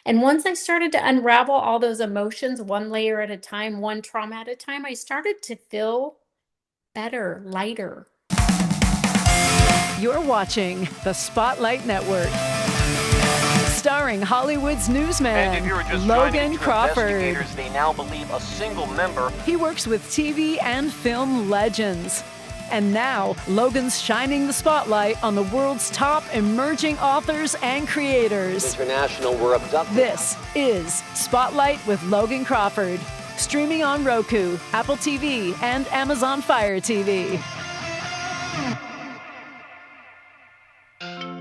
And once I started to unravel all those emotions, one layer at a time, one trauma at a time, I started to feel better, lighter. You're watching the Spotlight Network, starring Hollywood's newsman, And if you're just Logan to Crawford. investigators, they now believe a single member. He works with TV and film legends. And now, Logan's shining the spotlight on the world's top emerging authors and creators. International were abducted. This is Spotlight with Logan Crawford, streaming on Roku, Apple TV, and Amazon Fire TV.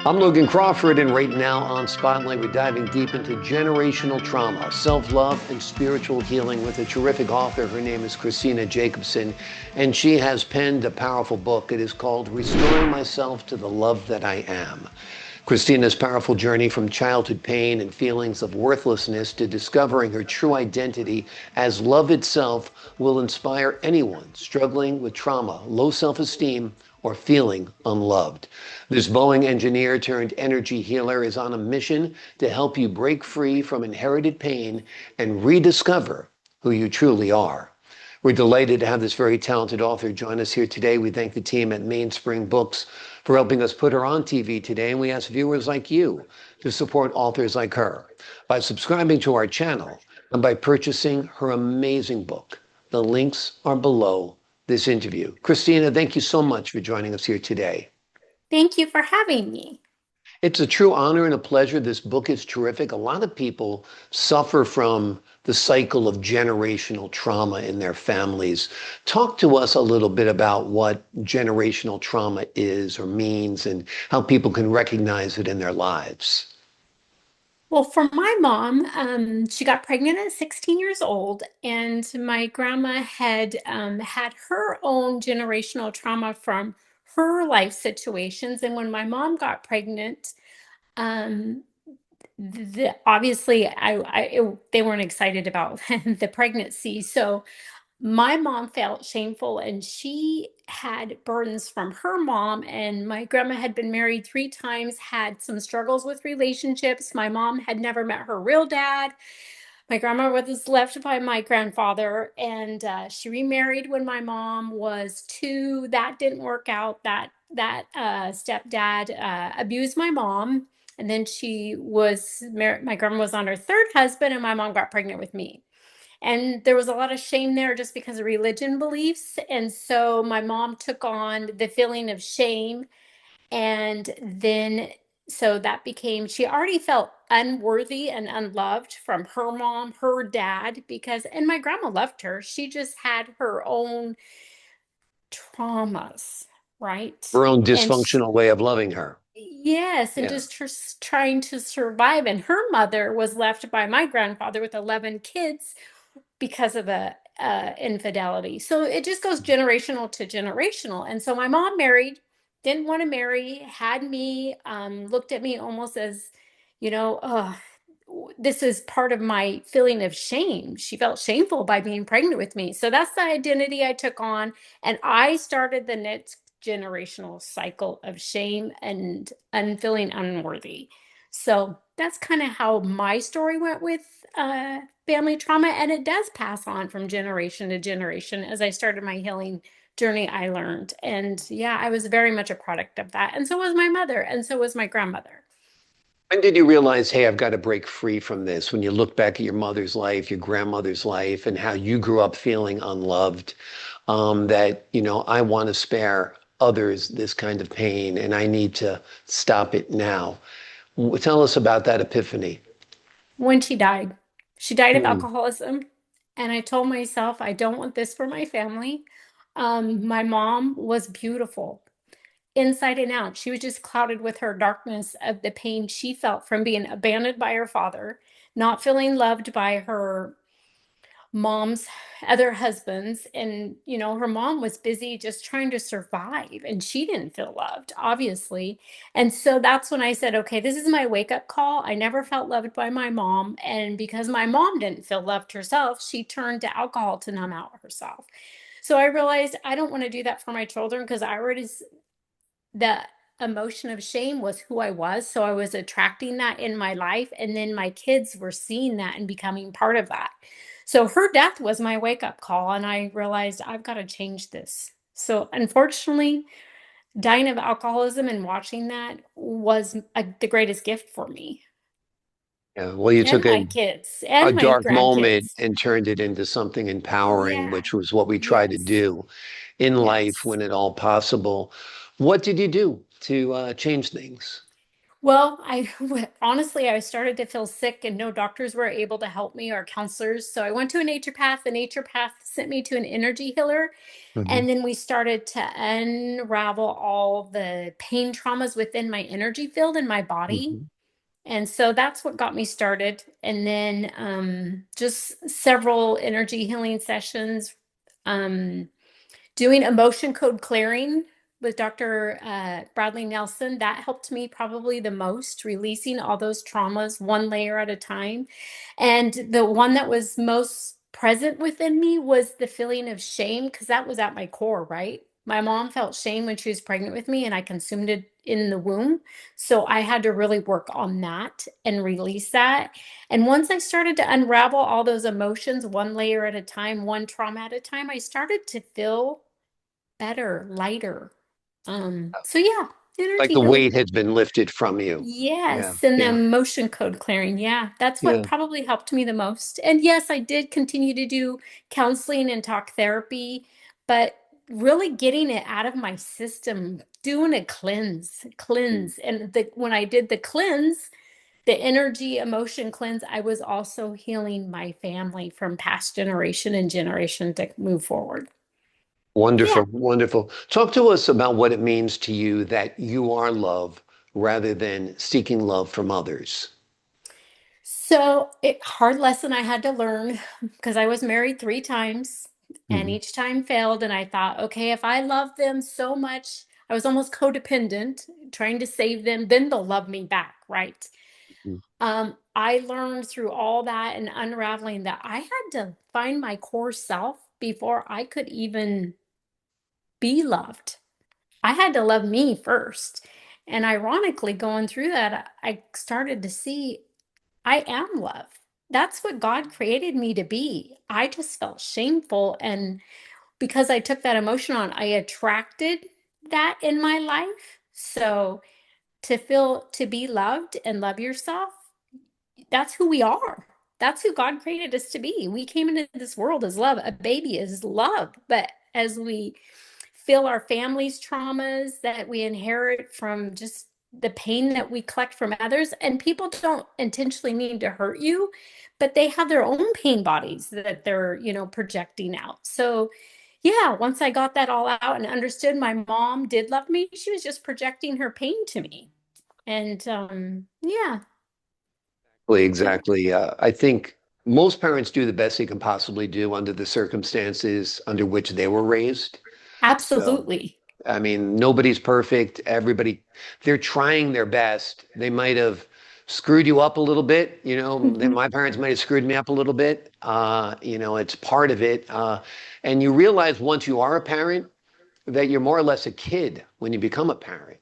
I'm Logan Crawford, and right now on Spotlight, we're diving deep into generational trauma, self-love, and spiritual healing with a terrific author. Her name is Christina Jacobsen, and she has penned a powerful book. It is called Restoring Myself to the Love That I Am. Christina's powerful journey from childhood pain and feelings of worthlessness to discovering her true identity as love itself will inspire anyone struggling with trauma, low self-esteem, or feeling unloved. This Boeing engineer turned energy healer is on a mission to help you break free from inherited pain and rediscover who you truly are. We're delighted to have this very talented author join us here today. We thank the team at Mainspring Books for helping us put her on TV today, and we ask viewers like you to support authors like her by subscribing to our channel and by purchasing her amazing book. The links are below this interview. Christina, thank you so much for joining us here today. Thank you for having me. It's a true honor and a pleasure. This book is terrific. A lot of people suffer from the cycle of generational trauma in their families. Talk to us a little bit about what generational trauma is or means and how people can recognize it in their lives. Well, for my mom, she got pregnant at 16 years old, and my grandma had had her own generational trauma from her life situations. And when my mom got pregnant, um, obviously they weren't excited about the pregnancy. So my mom felt shameful, and she had burdens from her mom, and my grandma had been married 3 times, had some struggles with relationships. My mom had never met her real dad. My grandma was left by my grandfather, and she remarried when my mom was 2. That didn't work out. That stepdad abused my mom, and then she was married. My grandma was on her third husband, and my mom got pregnant with me. And there was a lot of shame there just because of religion beliefs. And so my mom took on the feeling of shame. And then, so that became, she already felt unworthy and unloved from her mom, her dad, because, and my grandma loved her. She just had her own traumas, right? Her own And dysfunctional way of loving her. yes, and Yeah. just trying to survive. And her mother was left by my grandfather with 11 kids because of a infidelity. So it just goes generational to generational. And so my mom married, didn't want to marry, had me, looked at me almost as, this is part of my feeling of shame. She felt shameful by being pregnant with me. So that's the identity I took on. And I started the next generational cycle of shame and feeling unworthy. So that's kind of how my story went with family trauma. And it does pass on from generation to generation. As I started my healing journey, I learned. And yeah, I was very much a product of that. And so was my mother. And so was my grandmother. When did you realize, hey, I've got to break free from this? When you look back at your mother's life, your grandmother's life, and how you grew up feeling unloved, that, I want to spare others this kind of pain and I need to stop it now. Tell us about that epiphany. When she died of Hmm. alcoholism. And I told myself, I don't want this for my family. My mom was beautiful inside and out. She was just clouded with her darkness of the pain she felt from being abandoned by her father, not feeling loved by her mom's other husbands. And her mom was busy just trying to survive, and she didn't feel loved, obviously. And so that's when I said, okay, this is my wake up call. I never felt loved by my mom, and because my mom didn't feel loved herself, she turned to alcohol to numb out herself. So I realized I don't want to do that for my children, because I already the emotion of shame was who I was. So I was attracting that in my life. And then my kids were seeing that and becoming part of that. So her death was my wake up call. And I realized I've got to change this. So unfortunately, dying of alcoholism and watching that was the greatest gift for me Yeah. Well, you and took my kids a and my dark moment grandkids. and turned it into something empowering, Yeah. which was what we try to Yes. do in life Yes. when at all possible. What did you do to change things? Well, honestly, I started to feel sick and no doctors were able to help me or counselors. So I went to a naturopath. The naturopath sent me to an energy healer. Hmm. And then we started to unravel all the pain traumas within my energy field in my body. Hmm. And so that's what got me started. And then just several energy healing sessions. Um, Doing emotion code clearing with Dr. Bradley Nelson, that helped me probably the most, releasing all those traumas one layer at a time. And the one that was most present within me was the feeling of shame, because that was at my core, right? My mom felt shame when she was pregnant with me, and I consumed it in the womb. So I had to really work on that and release that. And once I started to unravel all those emotions one layer at a time, one trauma at a time, I started to feel better, lighter. So yeah, Like energy the healing. weight has been lifted from you. Yeah, Yes, and the yeah, emotion code clearing. Yeah, that's what yeah. probably helped me the most. And yes, I did continue to do counseling and talk therapy, but really getting it out of my system, doing a cleanse. And when I did the cleanse, the energy emotion cleanse, I was also healing my family from past generation and generation to move forward. Yeah. Wonderful, wonderful. Talk to us about what it means to you that you are love rather than seeking love from others. So it hard lesson I had to learn because I was married 3 times and Mhm. each time failed. And I thought, okay, if I love them so much, I was almost codependent, trying to save them, then they'll love me back, right? I learned through all that and unraveling that I had to find my core self before I could even be loved. I had to love me first. And ironically, going through that, I started to see I am love. That's what God created me to be. I just felt shameful. And because I took that emotion on, I attracted that in my life. So to be loved and love yourself, that's who we are. That's who God created us to be. We came into this world as love. A baby is love. But as we feel our family's traumas that we inherit from just the pain that we collect from others, and people don't intentionally mean to hurt you, but they have their own pain bodies that they're, projecting out. So yeah, once I got that all out and understood my mom did love me, she was just projecting her pain to me. And yeah, yeah, Exactly. I think most parents do the best they can possibly do under the circumstances under which they were raised. So, absolutely. I mean, nobody's perfect. Everybody, they're trying their best. They might have screwed you up a little bit. My parents might have screwed me up a little bit. It's part of it. And you realize once you are a parent that you're more or less a kid when you become a parent.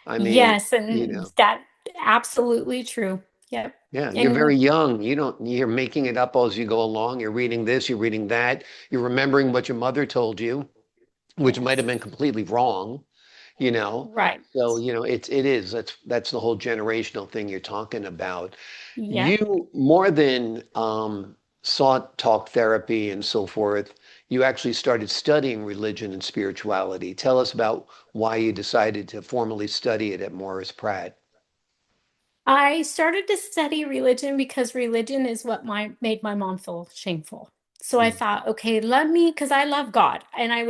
I mean, Yes, and that absolutely true. Yep. yeah, you're very And young. You're making it up as you go along. You're reading this, you're reading that. You're remembering what your mother told you, which might have yes, been completely wrong, you know. right. So, it is. That's the whole generational thing you're talking about. Yep. You more than sought talk therapy and so forth, you actually started studying religion and spirituality. Tell us about why you decided to formally study it at Morris Pratt. I started to study religion because religion is what made my mom feel shameful. So I Mm, thought, okay, let me, because I love God, and I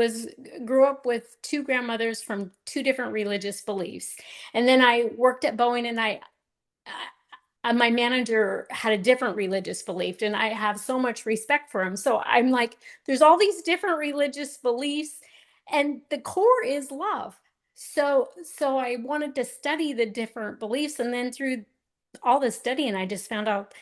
grew up with two grandmothers from two different religious beliefs, and then I worked at Boeing, and my manager had a different religious belief, and I have so much respect for him. So I'm like, there's all these different religious beliefs, and the core is love. So I wanted to study the different beliefs, and then through all the studying, I just found out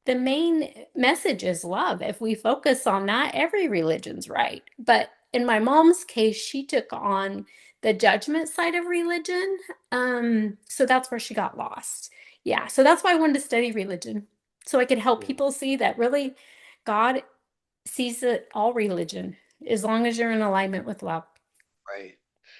the main message is love. If we focus on that, every religion's right. But in my mom's case, she took on the judgment side of religion. So that's where she got lost. Yeah, so that's why I wanted to study religion, so I could help people see that really God sees it all religion as long as you're in alignment with love. Right.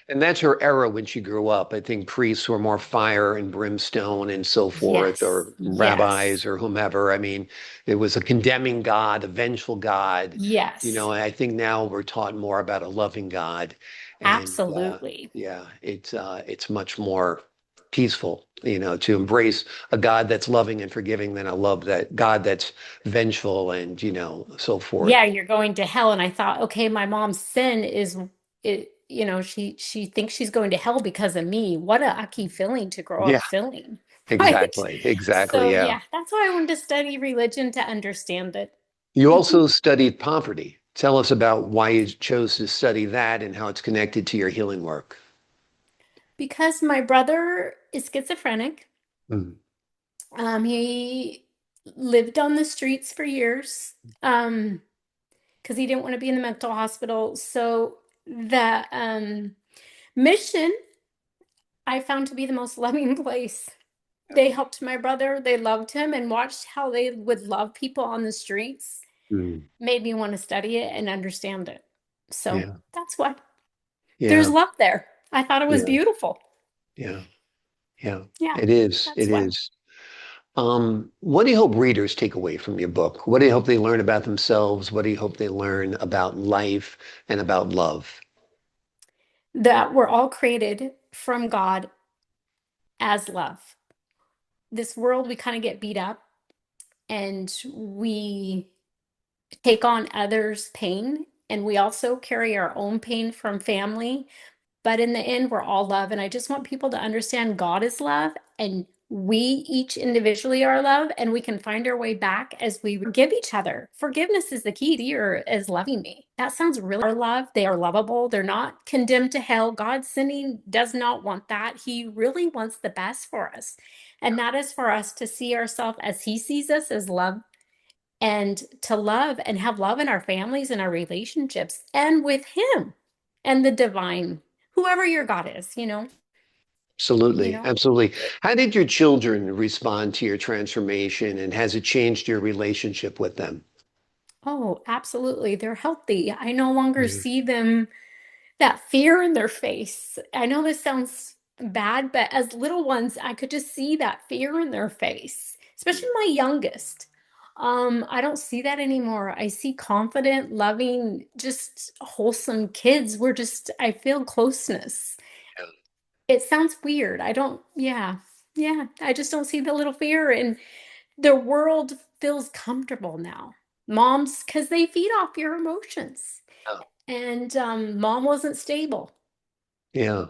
And that's her era when she grew up. I think priests were more fire and brimstone and so forth, Yes, or rabbis yes, or whomever. I mean, it was a condemning God, a vengeful God. yes, I think now we're taught more about a loving God. And absolutely. yeah, it's much more peaceful, to embrace a God that's loving and forgiving than a love that God that's vengeful and, so forth. Yeah, you're going to hell. And I thought, okay, my mom's sin is it, she thinks she's going to hell because of me. What a icky feeling to grow Yeah, up feeling, right? exactly. Exactly. So Yeah. yeah, that's why I wanted to study religion to understand it. You also studied poverty. Tell us about why you chose to study that and how it's connected to your healing work. Because my brother is schizophrenic. Mm, He lived on the streets for years. Because he didn't want to be in the mental hospital. So the mission I found to be the most loving place. They helped my brother, they loved him, and watched how they would love people on the streets mm, made me want to study it and understand it. So yeah, that's why there's yeah, love there. I thought it was yeah, beautiful. yeah, yeah. Yeah, It is. that's It why. is. What do you hope readers take away from your book? What do you hope they learn about themselves? What do you hope they learn about life and about love? That we're all created from God as love. This world, we kind of get beat up and we take on others' pain, and we also carry our own pain from family. But in the end, we're all love. And I just want people to understand God is love, and we each individually are love, and we can find our way back as we forgive each other. Forgiveness is the key to your as loving me. That sounds really love. They are lovable. They're not condemned to hell. God sending does not want that. He really wants the best for us. And that is for us to see ourselves as he sees us as love, and to love and have love in our families and our relationships and with him and the divine, whoever your God is, you Absolutely, know. absolutely. How did your children respond to your transformation, and has it changed your relationship with them? Oh, absolutely. They're healthy. I no longer Yeah. see them that fear in their face. I know this sounds bad, but as little ones, I could just see that fear in their face, especially my youngest. I don't see that anymore. I see confident, loving, just wholesome kids. I feel closeness. It sounds weird. I don't, yeah, yeah. I just don't see the little fear, and the world feels comfortable now. Moms, because they feed off your emotions. Yeah. And mom wasn't stable, Yeah.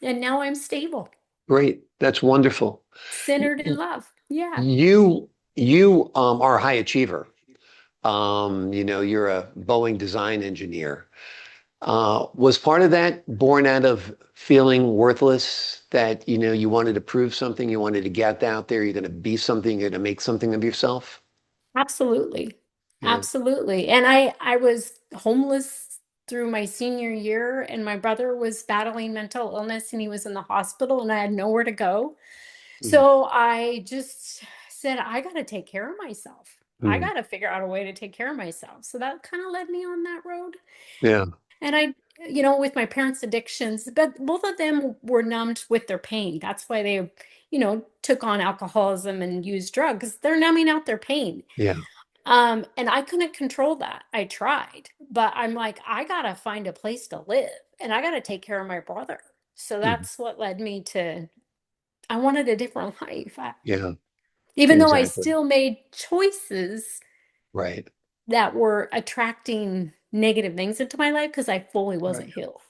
and now I'm stable, Great. That's wonderful. centered in love. Yeah, You are a high achiever. You're a Boeing design engineer. Was part of that born out of feeling worthless, that you wanted to prove something, you wanted to get out there, you're going to be something, you're going to make something of yourself? absolutely. Yeah. Absolutely. And I was homeless through my senior year, and my brother was battling mental illness, and he was in the hospital, and I had nowhere to go. Mm, So I just said, I got to take care of myself. I mm, got to figure out a way to take care of myself. So that kind of led me on that road. yeah. And with my parents' addictions, but both of them were numbed with their pain. That's why they, took on alcoholism and used drugs. They're numbing out their pain. Yeah. And I couldn't control that. I tried, but I'm like, I gotta find a place to live, and I gotta take care of my brother. So Mm, that's what led me to, I wanted a different life. yeah. Even though I Exactly. still made choices Right. that were attracting negative things into my life because I fully Right. wasn't healed.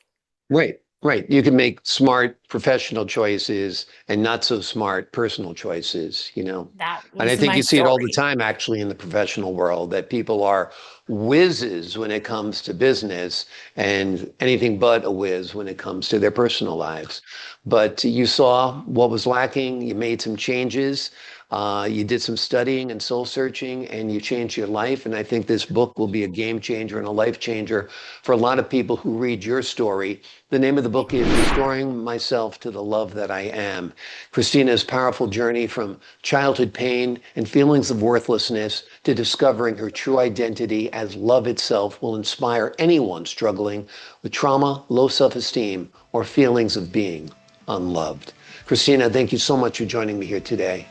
Right, right. You can make smart professional choices and not so smart personal choices. That And I was think my you see it all the story. time actually in the professional world, that people are whizzes when it comes to business and anything but a whiz when it comes to their personal lives. But you saw what was lacking, you made some changes. You did some studying and soul searching, and you changed your life. And I think this book will be a game changer and a life changer for a lot of people who read your story. The name of the book is Restoring Myself to the Love That I Am. Christina's powerful journey from childhood pain and feelings of worthlessness to discovering her true identity as love itself will inspire anyone struggling with trauma, low self-esteem, or feelings of being unloved. Christina, thank you so much for joining me here today.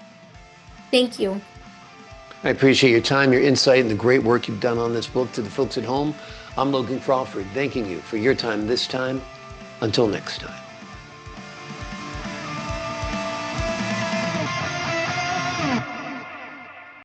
Thank you. I appreciate your time, your insight, and the great work you've done on this book. To the folks at home, I'm Logan Crawford, thanking you for your time this time. Until next time.